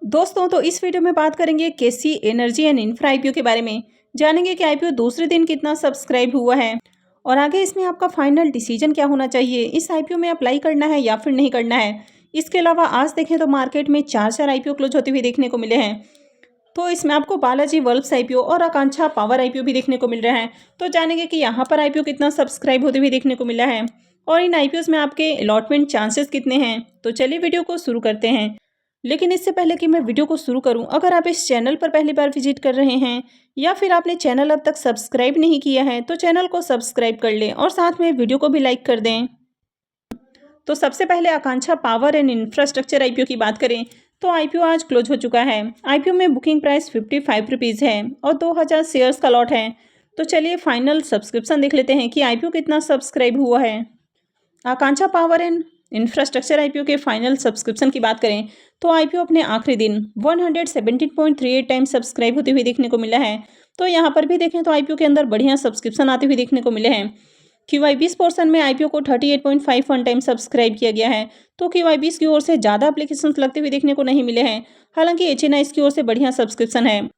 दोस्तों तो इस वीडियो में बात करेंगे केसी एनर्जी एंड इंफ्रा आईपीओ के बारे में। जानेंगे कि आईपीओ दूसरे दिन कितना सब्सक्राइब हुआ है और आगे इसमें आपका फाइनल डिसीजन क्या होना चाहिए, इस आईपीओ में अप्लाई करना है या फिर नहीं करना है। इसके अलावा आज देखें तो मार्केट में चार आईपीओ क्लोज होते हुए देखने को मिले हैं। तो इसमें आपको बालाजी वर्ल्ड्स आईपीओ और आकांक्षा पावर आईपीओ भी देखने को मिल रहा है। तो जानेंगे कि यहाँ पर आईपीओ कितना सब्सक्राइब होते हुए देखने को मिला है और इन आईपीओ में आपके अलॉटमेंट चांसेस कितने हैं। तो चलिए वीडियो को शुरू करते हैं। लेकिन इससे पहले कि मैं वीडियो को शुरू करूं, अगर आप इस चैनल पर पहली बार विजिट कर रहे हैं या फिर आपने चैनल अब तक सब्सक्राइब नहीं किया है तो चैनल को सब्सक्राइब कर लें और साथ में वीडियो को भी लाइक कर दें। तो सबसे पहले आकांक्षा पावर एंड इंफ्रास्ट्रक्चर आईपीओ की बात करें तो आईपीओ आज क्लोज हो चुका है। आईपीओ में बुकिंग प्राइस 55 रुपीज़ है और 2000 शेयर्स का लॉट है। तो चलिए फाइनल सब्सक्रिप्शन देख लेते हैं कि आईपीओ कितना सब्सक्राइब हुआ है। आकांक्षा पावर एंड इंफ्रास्ट्रक्चर आईपीओ के फाइनल सब्सक्रिप्शन की बात करें तो आईपीओ अपने आखिरी दिन 117.38 टाइम सब्सक्राइब होते हुए देखने को मिला है। तो यहाँ पर भी देखें तो आईपीओ के अंदर बढ़िया सब्सक्रिप्शन आते हुए देखने को मिले हैं। QY20 पोर्शन में आईपीओ को 38.51 टाइम सब्सक्राइब किया गया है। तो QY20 की ओर से ज़्यादा एप्लीकेशंस लगते हुए देखने को नहीं मिले हैं। हालांकि HNIs की ओर से बढ़िया सब्सक्रिप्शन है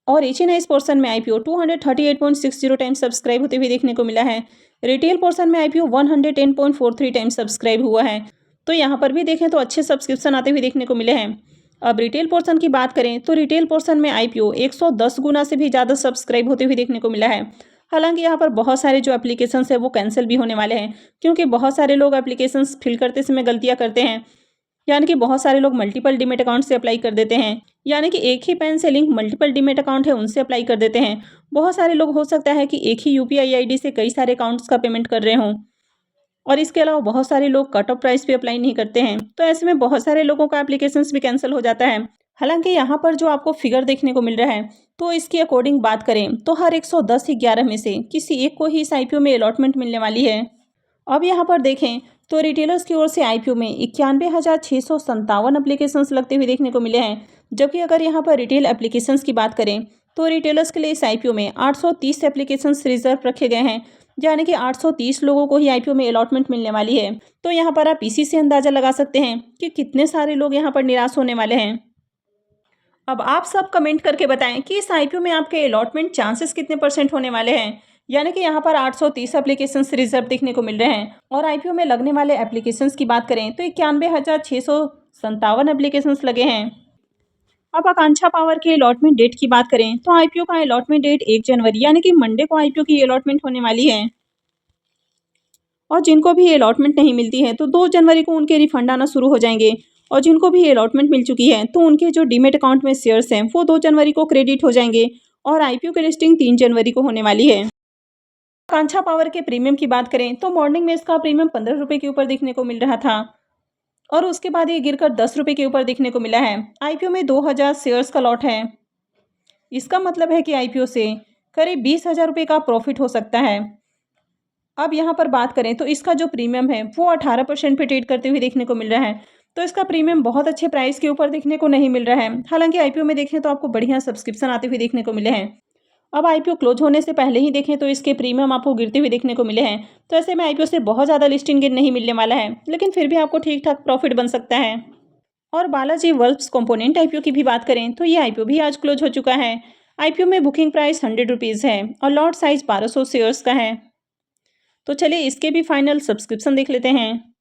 और HNIs पोर्शन में आईपीओ 238.60 टाइम सब्सक्राइब होते हुए देखने को मिला है। रिटेल पोर्शन में आईपीओ 110.43 टाइम सब्सक्राइब हुआ है। तो यहाँ पर भी देखें तो अच्छे सब्सक्रिप्शन आते हुए देखने को मिले हैं। अब रिटेल पोर्शन की बात करें तो रिटेल पोर्शन में आईपीओ 110 गुना से भी ज़्यादा सब्सक्राइब होते हुए देखने को मिला है। हालांकि यहाँ पर बहुत सारे जो एप्लीकेशंस है वो कैंसिल भी होने वाले हैं, क्योंकि बहुत सारे लोग एप्लीकेशंस फिल करते समय गलतियाँ करते हैं। यानी कि बहुत सारे लोग मल्टीपल डीमेट अकाउंट से अप्लाई कर देते हैं, यानी कि एक ही पैन से लिंक मल्टीपल डीमेट अकाउंट है उनसे अप्लाई कर देते हैं। बहुत सारे लोग हो सकता है कि एक ही यूपीआई आईडी से कई सारे अकाउंट्स का पेमेंट कर रहे हों और इसके अलावा बहुत सारे लोग कट ऑफ प्राइस पे अप्लाई नहीं करते हैं। तो ऐसे में बहुत सारे लोगों का एप्लीकेशंस भी कैंसिल हो जाता है। हालांकि यहाँ पर जो आपको फिगर देखने को मिल रहा है तो इसके अकॉर्डिंग बात करें तो हर 110-11 में से किसी एक को ही इस आईपीओ में अलॉटमेंट मिलने वाली है। अब यहाँ पर देखें तो रिटेलर्स की ओर से आईपीओ में 91,657 एप्लीकेशंस लगते हुए देखने को मिले हैं। जबकि अगर यहाँ पर रिटेल एप्लीकेशंस की बात करें तो रिटेलर्स के लिए इस आईपीओ में 830 एप्लीकेशंस रिजर्व रखे गए हैं, यानी कि 830 लोगों को ही आईपीओ में अलॉटमेंट मिलने वाली है। तो यहाँ पर आप इसी से अंदाजा लगा सकते हैं कि कितने सारे लोग यहाँ पर निराश होने वाले हैं। अब आप सब कमेंट करके बताएं कि इस आईपीओ में आपके अलॉटमेंट चांसेस कितने परसेंट होने वाले हैं। यानी कि यहाँ पर 830 एप्लीकेशंस रिजर्व देखने को मिल रहे हैं और आईपीओ में लगने वाले एप्लीकेशंस की बात करें तो 91,657 एप्लीकेशंस लगे हैं। अब आकांक्षा पावर के अलॉटमेंट डेट की बात करें तो आईपीओ का अलॉटमेंट डेट 1 जनवरी यानी कि मंडे को आईपीओ की अलॉटमेंट होने वाली है। और जिनको भी अलॉटमेंट नहीं मिलती है तो 2 जनवरी को उनके रिफंड आना शुरू हो जाएंगे और जिनको भी अलॉटमेंट मिल चुकी है तो उनके जो डीमेट अकाउंट में शेयर्स हैं वो 2 जनवरी को क्रेडिट हो जाएंगे और आईपीओ की लिस्टिंग 3 जनवरी को होने वाली है। आकांक्षा पावर के प्रीमियम की बात करें तो मॉर्निंग में इसका प्रीमियम 15 रुपये के ऊपर दिखने को मिल रहा था और उसके बाद ये गिरकर 10 रुपये के ऊपर दिखने को मिला है। आईपीओ में 2000 शेयर्स का लॉट है। इसका मतलब है कि आईपीओ से करीब 20,000 रुपये का प्रॉफिट हो सकता है। अब यहाँ पर बात करें तो इसका जो प्रीमियम है वो 18% पे ट्रेड करते हुए देखने को मिल रहा है। तो इसका प्रीमियम बहुत अच्छे प्राइस के ऊपर देखने को नहीं मिल रहा है। हालांकि आईपीओ में देखें तो आपको बढ़िया सब्सक्रिप्शन आते हुए देखने को मिले हैं। अब आईपीओ क्लोज होने से पहले ही देखें तो इसके प्रीमियम आपको गिरते हुए देखने को मिले हैं। तो ऐसे में आईपीओ से बहुत ज़्यादा लिस्टिंग गेन नहीं मिलने वाला है, लेकिन फिर भी आपको ठीक ठाक प्रॉफिट बन सकता है। और बालाजी वर्ल्ड्स कंपोनेंट आईपीओ की भी बात करें तो ये आईपीओ भी आज क्लोज हो चुका है। आईपीओ में बुकिंग प्राइस 100 रुपीज़ है और लॉट साइज 1200 शेयर्स का है। तो चलिए इसके भी फाइनल सब्सक्रिप्शन देख लेते हैं।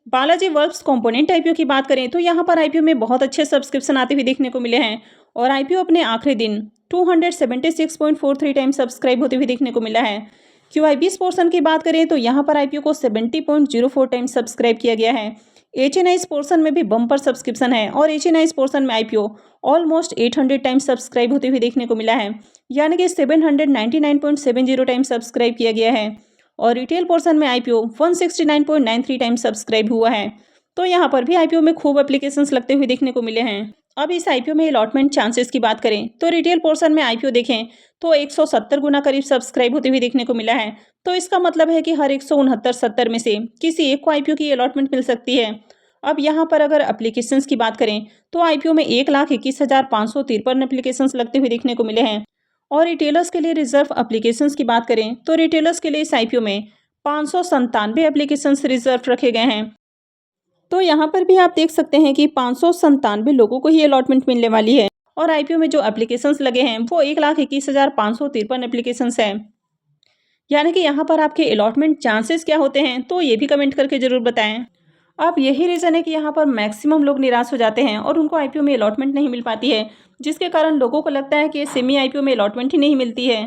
बालाजी वर्ल्ड्स कंपोनेंट आईपीओ की बात करें तो यहाँ पर आईपीओ में बहुत अच्छे सब्सक्रिप्शन आते हुए देखने को मिले हैं और आईपीओ अपने आखिरी दिन 276.43 टाइम सब्सक्राइब होते हुए देखने को मिला है। QY20 पोर्शन की बात करें तो यहाँ पर आईपीओ को 70.04 टाइम सब्सक्राइब किया गया है। HNIs पोर्शन में भी बम्पर सब्सक्रिप्शन है और HNIs पोर्शन में आईपीओ ऑलमोस्ट 800 टाइम सब्सक्राइब होते हुए देखने को मिला है, यानी कि 799.70 टाइम सब्सक्राइब किया गया है और रिटेल पोर्शन में आईपीओ 169.93 टाइम सब्सक्राइब हुआ है। तो यहाँ पर भी आईपीओ में खूब एप्लीकेशंस लगते हुए देखने को मिले हैं। अब इस आईपीओ में अलॉटमेंट चांसेस की बात करें तो रिटेल पोर्शन में आईपीओ देखें तो 170 गुना करीब सब्सक्राइब होते हुए देखने को मिला है। तो इसका मतलब है कि हर 169-70 में से किसी एक को आईपीओ की अलॉटमेंट मिल सकती है। अब यहाँ पर अगर एप्लीकेशंस की बात करें तो आईपीओ में 1,21,553 एप्लीकेशंस लगते हुए देखने को मिले हैं और रिटेलर्स के लिए रिजर्व एप्लीकेशंस की बात करें तो रिटेलर्स के लिए इस आईपीओ में 597 एप्लीकेशंस रिजर्व रखे गए हैं। तो यहाँ पर भी आप देख सकते हैं कि 597 लोगों को ही अलॉटमेंट मिलने वाली है और आईपीओ में जो एप्लीकेशंस लगे हैं वो 1,21,553 एप्लीकेशंस हैं। यानी कि यहाँ पर आपके अलॉटमेंट चांसेस क्या होते हैं, तो ये भी कमेंट करके ज़रूर बताएं। अब यही रीज़न है कि यहाँ पर मैक्सिमम लोग निराश हो जाते हैं और उनको आईपीओ में अलॉटमेंट नहीं मिल पाती है, जिसके कारण लोगों को लगता है कि सेमी आईपीओ में अलॉटमेंट ही नहीं मिलती है।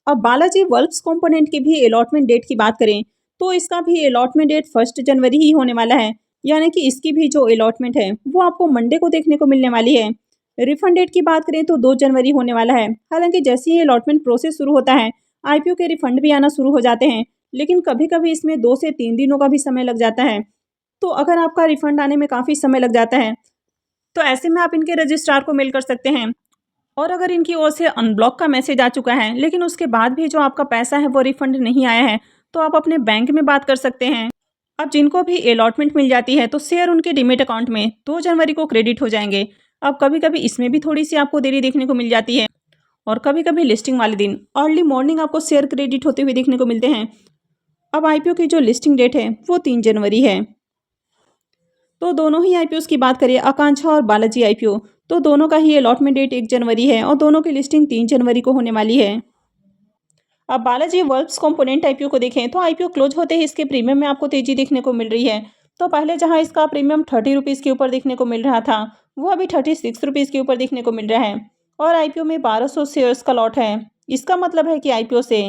अब बालाजी वर्क्स कंपोनेंट की भी अलॉटमेंट डेट की बात करें तो इसका भी अलॉटमेंट डेट 1 जनवरी ही होने वाला है। यानी कि इसकी भी जो अलॉटमेंट है वो आपको मंडे को देखने को मिलने वाली है। रिफंड डेट की बात करें तो 2 जनवरी होने वाला है। हालांकि जैसे ही अलॉटमेंट प्रोसेस शुरू होता है आईपीओ के रिफंड भी आना शुरू हो जाते हैं, लेकिन कभी कभी इसमें 2 से 3 दिनों का भी समय लग जाता है। तो अगर आपका रिफंड आने में काफ़ी समय लग जाता है तो ऐसे में आप इनके रजिस्ट्रार को मेल कर सकते हैं। और अगर इनकी ओर से अनब्लॉक का मैसेज आ चुका है लेकिन उसके बाद भी जो आपका पैसा है वो रिफंड नहीं आया है, तो आप अपने बैंक में बात कर सकते हैं। अब जिनको भी अलॉटमेंट मिल जाती है तो शेयर उनके डीमेट अकाउंट में 2 जनवरी को क्रेडिट हो जाएंगे। अब कभी कभी इसमें भी थोड़ी सी आपको देरी देखने को मिल जाती है और कभी कभी लिस्टिंग वाले दिन अर्ली मॉर्निंग आपको शेयर क्रेडिट होते हुए देखने को मिलते हैं। अब आईपीओ की जो लिस्टिंग डेट है वो 3 जनवरी है। तो दोनों ही आईपीओ की बात करिए, आकांक्षा और बालाजी आईपीओ, तो दोनों का ही अलॉटमेंट डेट 1 जनवरी है और दोनों की लिस्टिंग 3 जनवरी को होने वाली है। अब बालाजी वर्क्स कंपोनेंट आईपीओ को देखें तो आईपीओ क्लोज होते ही इसके प्रीमियम में आपको तेजी देखने को मिल रही है। तो पहले जहां इसका प्रीमियम 30 रुपीज़ के ऊपर देखने को मिल रहा था वो अभी 36 रुपीज़ के ऊपर देखने को मिल रहा है और आईपीओ में 1200 शेयर्स का लॉट है। इसका मतलब है कि आईपीओ से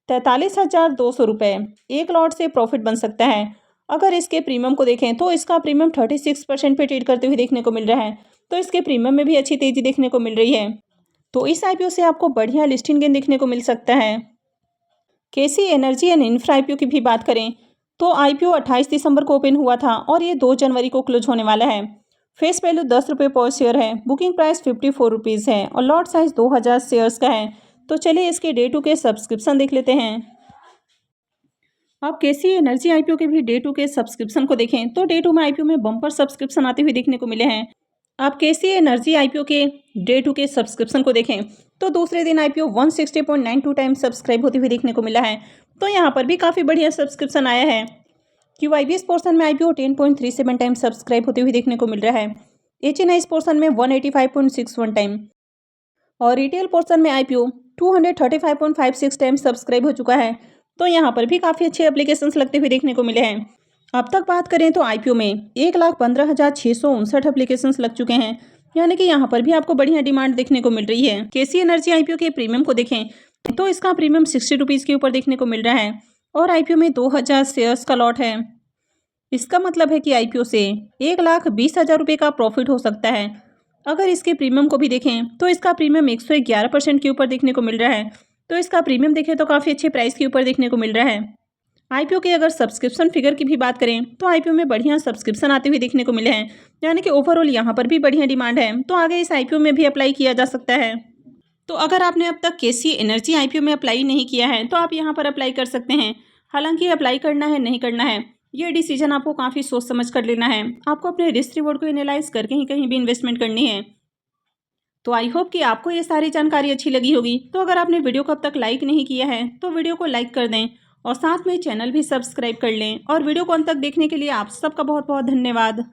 43,200 रुपये एक लॉट से प्रॉफिट बन सकता है। अगर इसके प्रीमियम को देखें तो इसका प्रीमियम 36% पे ट्रेड करते हुए देखने को मिल रहा है, तो इसके प्रीमियम में भी अच्छी तेजी देखने को मिल रही है। तो इस आईपीओ से आपको बढ़िया लिस्टिंग गेन देखने को मिल सकता है। केसी एनर्जी एंड इंफ्रा आईपीओ की भी बात करें तो आईपीओ 28 दिसंबर को ओपन हुआ था और ये 2 जनवरी को क्लोज होने वाला है। फेस वैल्यू 10 रुपये पर शेयर है, बुकिंग प्राइस 54 रुपीज़ है और लॉट साइज 2000 शेयर्स का है। तो चलिए इसके डे 2 के सब्सक्रिप्शन देख लेते हैं। आप केसी एनर्जी आईपीओ के भी डे 2 के सब्सक्रिप्शन को देखें तो डे 2 में आईपीओ में बम्पर सब्सक्रिप्शन आते हुए देखने को मिले हैं। आप केसी एनर्जी आईपीओ के डे 2 के सब्सक्रिप्शन को देखें तो दूसरे दिन आईपीओ 160.92 टाइम सब्सक्राइब होते हुए देखने को मिला है। तो यहाँ पर भी काफ़ी बढ़िया सब्सक्रिप्शन आया है। क्यूआईबीएस पोर्शन में आईपीओ 10.37 टाइम सब्सक्राइब होते हुए देखने को मिल रहा है। एचएनआईएस पोर्शन में 185.61 टाइम और रिटेल पोर्शन में आईपीओ 235.56 टाइम सब्सक्राइब हो चुका है। तो यहाँ पर भी काफ़ी अच्छे एप्लीकेशंस लगते हुए देखने को मिले हैं। अब तक बात करें तो आईपीओ में 1,15,659 एप्लीकेशंस लग चुके हैं। यानी कि यहाँ पर भी आपको बढ़िया डिमांड देखने को मिल रही है। केसी एनर्जी आईपीओ के प्रीमियम को देखें तो इसका प्रीमियम 60 रुपीज़ के ऊपर देखने को मिल रहा है और आईपीओ में 2000 शेयर्स का लॉट है। इसका मतलब है कि आईपीओ से 1,20,000 रुपये का प्रॉफिट हो सकता है। अगर इसके प्रीमियम को भी देखें तो इसका प्रीमियम 111% के ऊपर देखने को मिल रहा है। तो इसका प्रीमियम देखें तो काफ़ी अच्छे प्राइस के ऊपर देखने को मिल रहा है। आईपीओ के अगर सब्सक्रिप्शन फिगर की भी बात करें तो आईपीओ में बढ़िया सब्सक्रिप्शन आते हुए देखने को मिले हैं। यानी कि ओवरऑल यहाँ पर भी बढ़िया डिमांड है, तो आगे इस आईपीओ में भी अप्लाई किया जा सकता है। तो अगर आपने अब तक केसी एनर्जी आईपीओ में अप्लाई नहीं किया है तो आप यहाँ पर अप्लाई कर सकते हैं। हालांकि अप्लाई करना है नहीं करना है ये डिसीजन आपको काफ़ी सोच समझ कर लेना है। आपको अपने रिस्क रिवॉर्ड को एनालाइज करके ही कहीं भी इन्वेस्टमेंट करनी है। तो आई होप कि आपको ये सारी जानकारी अच्छी लगी होगी। तो अगर आपने वीडियो को अब तक लाइक नहीं किया है तो वीडियो को लाइक कर दें और साथ में चैनल भी सब्सक्राइब कर लें। और वीडियो को अंत तक देखने के लिए आप सबका बहुत बहुत धन्यवाद।